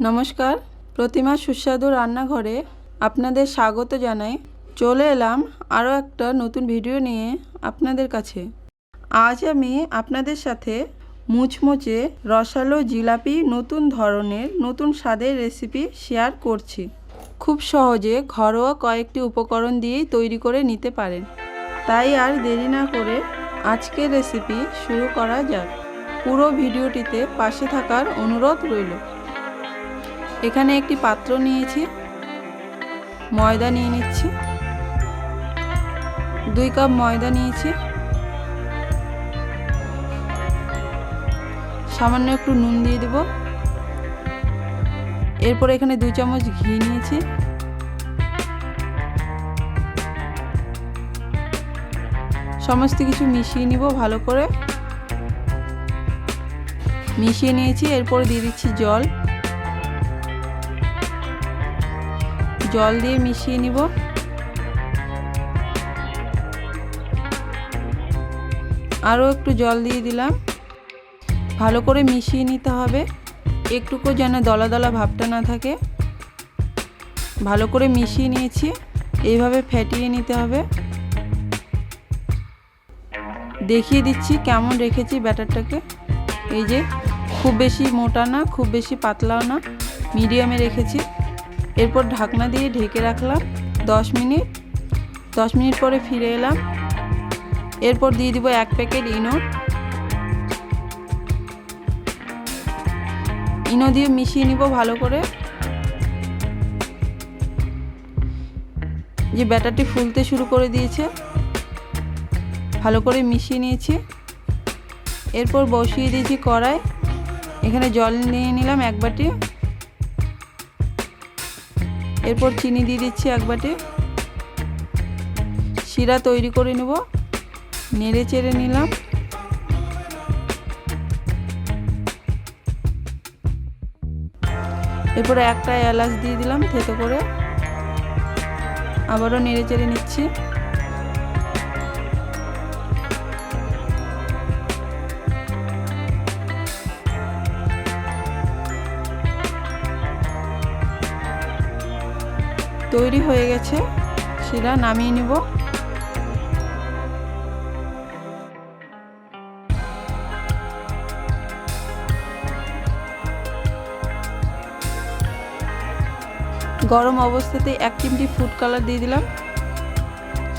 নমস্কার, প্রতিমা সুস্বাদু রান্নাঘরে আপনাদের স্বাগত জানাই। চলে এলাম আরও একটা নতুন ভিডিও নিয়ে আপনাদের কাছে। আজ আমি আপনাদের সাথে মুচমুচে রসালো জিলাপি নতুন ধরনের নতুন স্বাদের রেসিপি শেয়ার করছি। খুব সহজে ঘরোয়া কয়েকটি উপকরণ দিয়েই তৈরি করে নিতে পারেন। তাই আর দেরি না করে আজকের রেসিপি শুরু করা যাক। পুরো ভিডিওটিতে পাশে থাকার অনুরোধ রইল। এখানে একটি পাত্র নিয়েছি, ময়দা নিয়ে নিচ্ছি, 2 কাপ ময়দা নিয়েছি, সামান্য একটু নুন দিয়ে দেব। এরপর এখানে 2 চামচ ঘি নিয়েছি, সমস্ত কিছু মিশিয়ে নিব ভালো করে। মিশিয়ে নিয়েছি, এরপর দিয়ে দিচ্ছি জল। জল দিয়ে মিশিয়ে নিব। আরও একটু জল দিয়ে দিলাম। ভালো করে মিশিয়ে নিতে হবে, একটুকু যেন দলা দলা ভাবটা না থাকে। ভালো করে মিশিয়ে নিয়েছি, এইভাবে ফেটিয়ে নিতে হবে। দেখিয়ে দিচ্ছি কেমন রেখেছি ব্যাটারটাকে। এই যে খুব বেশি মোটা না, খুব বেশি পাতলাও না, মিডিয়ামে রেখেছি। এরপর ঢাকনা দিয়ে ঢেকে রাখলাম 10 মিনিট। 10 মিনিট পরে ফিরে এলাম। এরপর দিয়ে দিব 1 প্যাকেট ইনো দিয়ে মিশিয়ে নিব ভালো করে। যে ব্যাটারটি ফুলতে শুরু করে দিয়েছে, ভালো করে মিশিয়ে নিয়েছি। এরপর বসিয়ে দিয়েছি কড়াই। এখানে জল নিয়ে নিলাম 1 বাটি। এরপর চিনি দিয়ে দিচ্ছি 1 বাটি। শিরা তৈরি করে নেব, নেড়ে চেড়ে নিলাম। এরপর একটা এলাচ দিয়ে দিলাম থেতো করে। আবারও নেড়ে চেড়ে নিচ্ছি। তৈরি হয়ে গেছে, শিরা নামিয়ে নিব। গরম অবস্থাতে 1 চিমটি ফুড কালার দিয়ে দিলাম।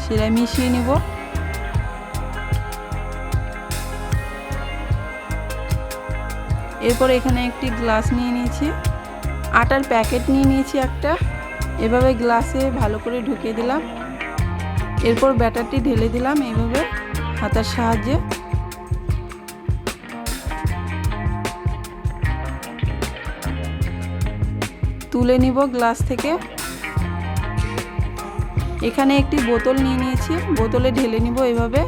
শিরায় মিশিয়ে নিব। এরপর এখানে একটি গ্লাস নিয়ে নিয়েছি, আটার প্যাকেট নিয়ে নিয়েছি একটা। এভাবে গ্লাসে ভালো করে ঢুকিয়ে দিলাম। এরপর ব্যাটারটি ঢেলে দিলাম এইভাবে হাতার সাহায্যে। তুলে নিব গ্লাস থেকে। এখানে একটি বোতল নিয়ে নিয়েছি, বোতলে ঢেলে নিব এইভাবে।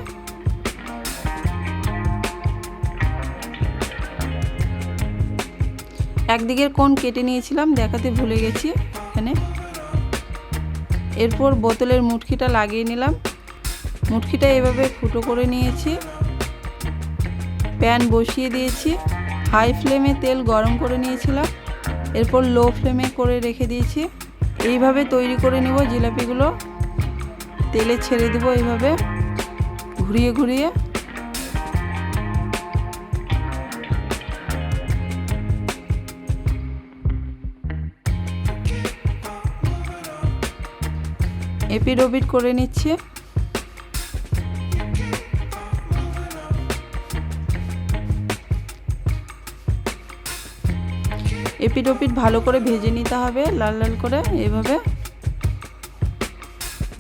একদিকের কোণ কেটে নিয়েছিলাম, দেখাতে ভুলে গেছি এখানে। এরপর বোতলের মুটকিটা লাগিয়ে নিলাম। মুটকিটা এভাবে ফুটো করে নিয়েছি। প্যান বসিয়ে দিয়েছি, হাই ফ্লেমে তেল গরম করে নিয়েছিলাম। এরপর লো ফ্লেমে করে রেখে দিয়েছি। এইভাবে তৈরি করে নেব জিলাপিগুলো। তেলে ছেড়ে দেব এইভাবে ঘুরিয়ে ঘুরিয়ে। এপিট ওপিট করে নিচ্ছে। এপিট ওপিট ভালো করে ভেজে নিতে হবে, লাল লাল করে এইভাবে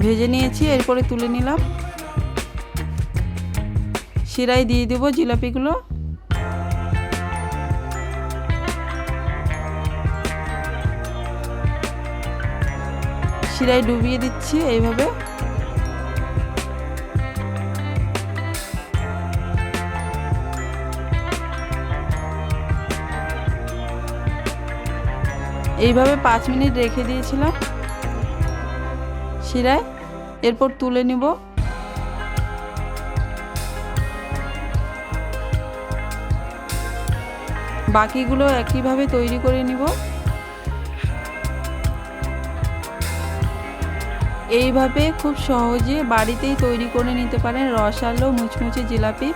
ভেজে নিয়েছি। এরপরে তুলে নিলাম। শিরায় দিয়ে দেব জিলাপিগুলো। শিরায় ডুবিয়ে দিচ্ছি এইভাবে। এইভাবে 5 মিনিট রেখে দিয়েছিলাম শিরায়। এরপর তুলে নিব। বাকিগুলো একইভাবে তৈরি করে নিব। এইভাবে খুব সহজে বাড়িতেই তৈরি করে নিতে পারেন রসালো মুচমুচে জিলাপি।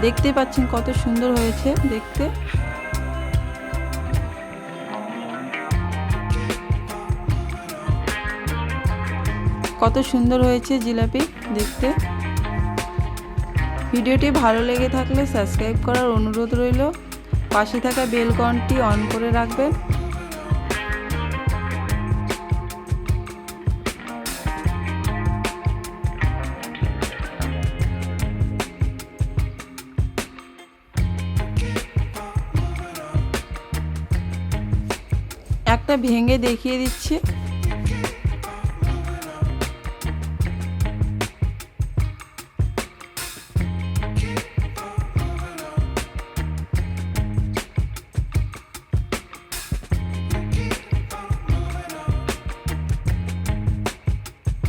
দেখতে পাচ্ছেন কত সুন্দর হয়েছে দেখতে। কত সুন্দর হয়েছে জিলাপি দেখতে। ভিডিওটি ভালো লেগে থাকলে সাবস্ক্রাইব করার অনুরোধ রইল। পাশে থাকা বেল আইকনটি অন করে রাখবেন। একটা ভেঙে দেখিয়ে দিচ্ছি।